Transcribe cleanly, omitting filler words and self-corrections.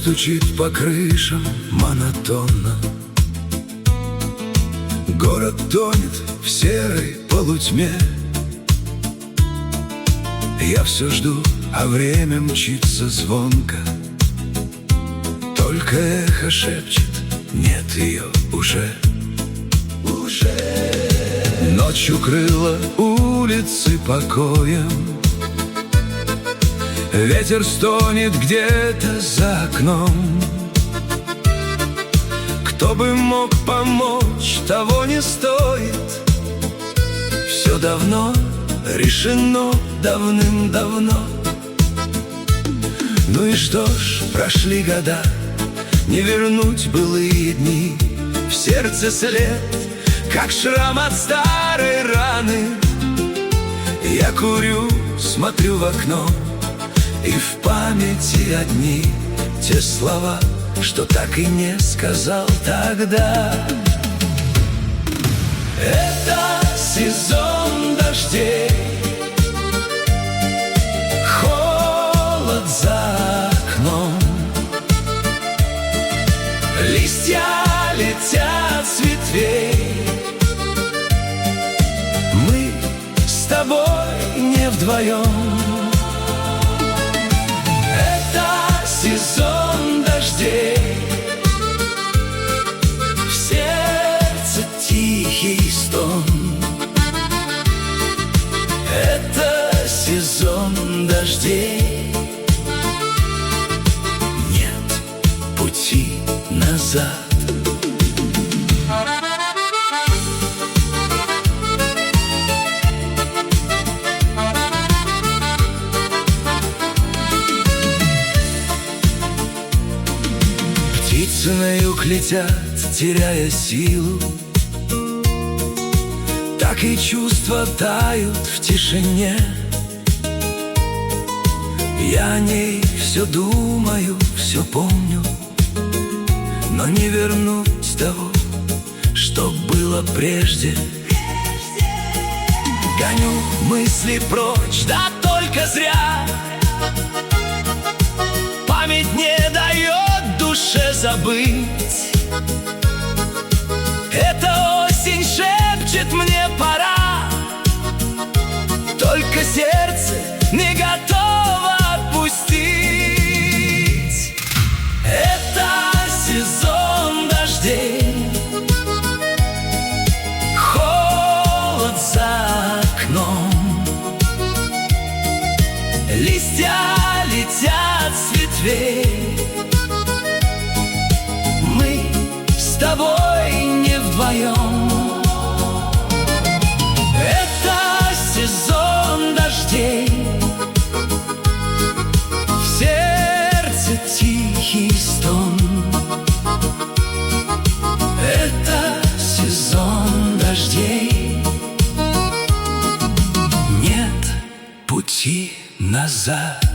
стучит по крышам монотонно. Город тонет в серой полутьме. Я все жду, а время мчится звонко. Только эхо шепчет: нет ее уже. Ночь укрыла улицы покоем. Ветер стонет где-то за окном. Кто бы мог помочь, того не стоит. Все давно решено, давным-давно. Ну и что ж, прошли года, не вернуть былые дни. В сердце след, как шрам от старой раны. Я курю, смотрю в окно, и в памяти одни те слова, что так и не сказал тогда. Это сезон дождей, холод за окном. Листья летят с ветвей. Мы с тобой не вдвоем. Это сезон дождей. В сердце тихий стон. Это сезон дождей. Нет пути назад. Птицы на юг летят, теряя силу. Так и чувства тают в тишине. Я о ней все думаю, все помню, но не вернуть того, что было прежде. Гоню мысли прочь, да только зря. Память не дает душе забыть. Эта осень шепчет мне: пора. Только сердце не готово отпустить. Это сезон дождей, холод за окном. Листья летят с ветвей. Мы с тобой не вдвоем. Это сезон дождей. В сердце тихий стон. Это сезон дождей. Нет пути назад.